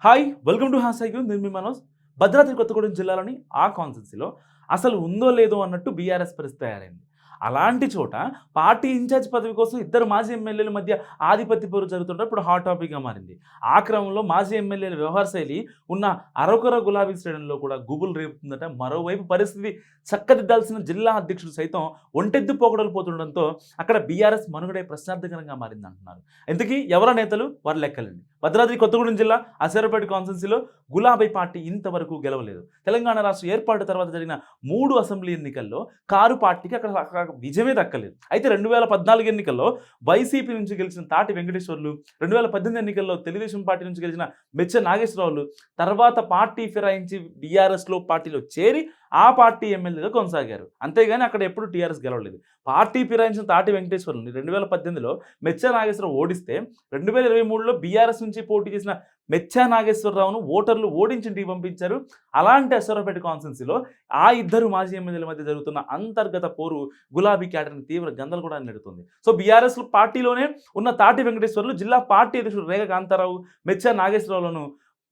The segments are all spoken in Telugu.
హాయ్ వెల్కమ్ టు హాస్టైక్యూ నేను మీ మనోజ్. భద్రాద్రి కొత్తగూడెం జిల్లాలోని ఆ కాన్స్టిట్యున్సీలో అసలు ఉందో లేదో అన్నట్టు బీఆర్ఎస్ పరిస్థితి తయారైంది. అలాంటి చోట పార్టీ ఇన్ఛార్జ్ పదవి కోసం ఇద్దరు మాజీ ఎమ్మెల్యేల మధ్య ఆధిపత్య పోరు జరుగుతుంటే ఇప్పుడు హాట్ టాపిక్గా మారింది. ఆ క్రమంలో మాజీ ఎమ్మెల్యేల వ్యవహార శైలి ఉన్న అరకొర గులాబీ శ్రేణుల్లో కూడా గుబులు రేపుతుందట. మరోవైపు పరిస్థితి చక్కదిద్దాల్సిన జిల్లా అధ్యక్షుడు సైతం ఒంటెద్దు పోకడలు పోతుండడంతో అక్కడ బీఆర్ఎస్ మనుగడే ప్రశ్నార్థకరంగా మారింది అంటున్నారు. ఇంతకీ ఎవర నేతలు వారి లెక్కలండి. భద్రాద్రి కొత్తగూడెం జిల్లా అసెరపేట కాన్స్టిట్యున్సీలో గులాబీ పార్టీ ఇంతవరకు గెలవలేదు. తెలంగాణ రాష్ట్ర ఏర్పాటు తర్వాత జరిగిన 3 అసెంబ్లీ ఎన్నికల్లో కారు పార్టీకి అక్కడ విజయమే దక్కలేదు. అయితే 2014 ఎన్నికల్లో వైసీపీ నుంచి గెలిచిన తాటి వెంకటేశ్వర్లు, 2018 ఎన్నికల్లో తెలుగుదేశం పార్టీ నుంచి గెలిచిన మెచ్చ నాగేశ్వరరావులు తర్వాత పార్టీ ఫిరాయించి బీఆర్ఎస్లో పార్టీలో చేరి ఆ పార్టీ ఎమ్మెల్యేగా కొనసాగారు. అంతేగాని అక్కడ ఎప్పుడు టీఆర్ఎస్ గెలవలేదు. పార్టీ ఫిరాయించిన తాటి వెంకటేశ్వర్లని 2018లో మెచ్చ నాగేశ్వరరావు ఓడిస్తే 2023లో బీఆర్ఎస్ నుంచి పోటీ చేసిన మెచ్చ నాగేశ్వరరావును ఓటర్లు ఓడించి ఇంటికి పంపించారు. అలాంటి అశ్వరపేట కాన్స్టిట్యున్సీలో ఆ ఇద్దరు మాజీ ఎమ్మెల్యేల మధ్య జరుగుతున్న అంతర్గత పోరు గులాబీ క్యాడర్ని తీవ్ర గందరగోళాన్ని నెడుతుంది. సో బీఆర్ఎస్ పార్టీలోనే ఉన్న తాటి వెంకటేశ్వర్లు జిల్లా పార్టీ అధ్యక్షుడు రేఖ కాంతారావు, మెచ్చ నాగేశ్వరరావులను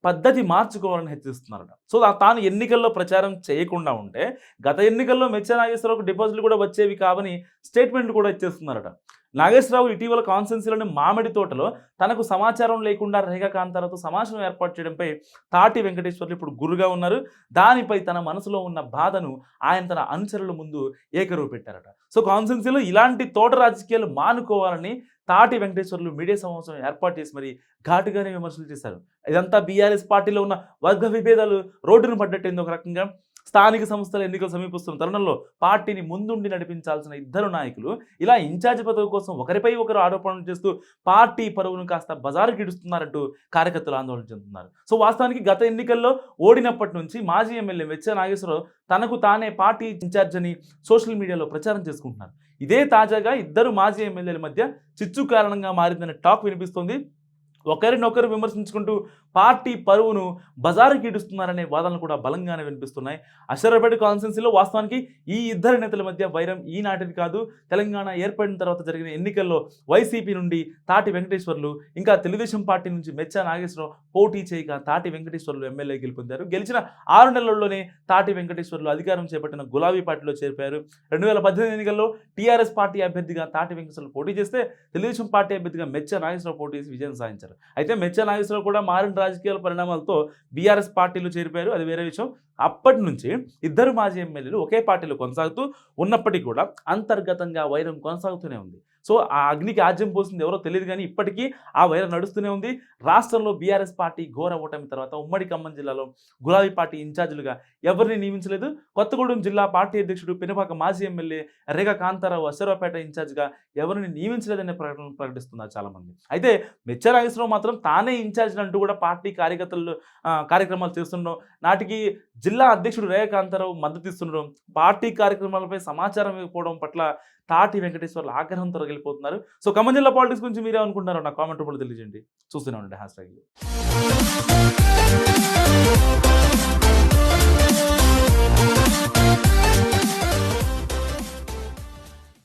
పద్ధతి మార్చుకోవాలని హెచ్చరిస్తున్నారట. సో తాను ఎన్నికల్లో ప్రచారం చేయకుండా ఉంటే గత ఎన్నికల్లో మెచ్చ నాగేశ్వరరావుకు డిపాజిట్లు కూడా వచ్చేవి కావని స్టేట్మెంట్లు కూడా ఇచ్చేస్తున్నారట. నాగేశ్వరరావు ఇటీవల కాన్స్టిట్యున్సీలోని మామిడి తోటలో తనకు సమాచారం లేకుండా రేఖా కాంతారావుతో సమాచారం ఏర్పాటు చేయడంపై తాటి వెంకటేశ్వర్లు ఇప్పుడు గురుగా ఉన్నారు. దానిపై తన మనసులో ఉన్న బాధను ఆయన తన అనుచరుల ముందు ఏకరువు పెట్టారట. సో కాన్స్టిట్యున్సీలో ఇలాంటి తోట రాజకీయాలు మానుకోవాలని తాటి వెంకటేశ్వర్లు మీడియా సమావేశం ఏర్పాటు చేసి మరి ఘాటుగానే విమర్శలు చేశారు. ఇదంతా బీఆర్ఎస్ పార్టీలో ఉన్న వర్గ విభేదాలు రోడ్డును పడ్డట్టయింది. ఒక రకంగా స్థానిక సంస్థల ఎన్నికలు సమీపిస్తున్న తరుణంలో పార్టీని ముందుండి నడిపించాల్సిన ఇద్దరు నాయకులు ఇలా ఇన్ఛార్జ్ పదవి కోసం ఒకరిపై ఒకరు ఆరోపణలు చేస్తూ పార్టీ పరువును కాస్త బజారుకి ఇడుస్తున్నారంటూ కార్యకర్తలు ఆందోళన చెందుతున్నారు. సో వాస్తవానికి గత ఎన్నికల్లో ఓడినప్పటి నుంచి మాజీ ఎమ్మెల్యే మెచ్చ నాగేశ్వరరావు తనకు తానే పార్టీ ఇన్ఛార్జ్ అని సోషల్ మీడియాలో ప్రచారం చేసుకుంటున్నారు. ఇదే తాజాగా ఇద్దరు మాజీ ఎమ్మెల్యేల మధ్య చిచ్చు కారణంగా మారిందనే టాక్ వినిపిస్తోంది. ఒకరినొకరు విమర్శించుకుంటూ పార్టీ పరువును బజారుకి ఇడుస్తున్నారనే వాదనలు కూడా బలంగానే వినిపిస్తున్నాయి. అశ్వరపేట కాన్స్టిట్యున్సీలో వాస్తవానికి ఈ ఇద్దరు నేతల మధ్య వైరం ఈనాటిది కాదు. తెలంగాణ ఏర్పడిన తర్వాత జరిగిన ఎన్నికల్లో వైసీపీ నుండి తాటి వెంకటేశ్వర్లు, ఇంకా తెలుగుదేశం పార్టీ నుంచి మెచ్చ నాగేశ్వరరావు పోటీ చేయగా తాటి వెంకటేశ్వర్లు ఎమ్మెల్యే గెలుపొందారు. గెలిచిన 6 నెలల్లోనే తాటి వెంకటేశ్వర్లు అధికారం చేపట్టిన గులాబీ పార్టీలో చేరిపోయారు. 2018 ఎన్నికల్లో టీఆర్ఎస్ పార్టీ అభ్యర్థిగా తాటి వెంకటేశ్వర్లు పోటీ చేస్తే తెలుగుదేశం పార్టీ అభ్యర్థిగా మెచ్చ నాగేశ్వరరావు పోటీ చేసి విజయం సాధించారు. అయితే మెచ్చ నాగేశ్వరరావు కూడా మారిన రాజకీయాల పరిణామాలతో బీఆర్ఎస్ పార్టీలో చేరిపోయారు. అది వేరే విషయం. అప్పటి నుంచి ఇద్దరు మాజీ ఎమ్మెల్యేలు ఒకే పార్టీలో కొనసాగుతూ ఉన్నప్పటికీ కూడా అంతర్గతంగా వైరం కొనసాగుతూనే ఉంది. సో ఆ అగ్నికి ఆజ్యం పోసింది ఎవరో తెలియదు కానీ ఇప్పటికీ ఆ వైరం నడుస్తూనే ఉంది. రాష్ట్రంలో బీఆర్ఎస్ పార్టీ ఘోర ఓటమి తర్వాత ఉమ్మడి ఖమ్మం జిల్లాలో గులాబీ పార్టీ ఇన్ఛార్జీలుగా ఎవరిని నియమించలేదు. కొత్తగూడెం జిల్లా పార్టీ అధ్యక్షుడు పినపాక మాజీ ఎమ్మెల్యే రేఖా కాంతారావు అశ్వరావుపేట ఇన్ఛార్జిగా ఎవరిని నియమించలేదనే ప్రకటనలు ప్రకటిస్తున్నారు చాలామంది. అయితే మెచ్చ నాగేశ్వరరావు మాత్రం తానే ఇన్ఛార్జ్ అంటూ కూడా పార్టీ కార్యక్రమాలు చేస్తుండడం, నాటికి జిల్లా అధ్యక్షుడు రేఖా కాంతారావు మద్దతు ఇస్తుండడం, పార్టీ కార్యక్రమాలపై సమాచారం ఇవ్వకపోవడం పట్ల తాటి వెంకటేశ్వర్లు ఆగ్రహంతో రగిలిపోతున్నారు. సో ఖమ్మం జిల్లా పాలిటిక్స్ గురించి మీరేమనుకుంటున్నారో నా కామెంట్ రూపంలో తెలియజేయండి. చూస్తూనే ఉండండి #.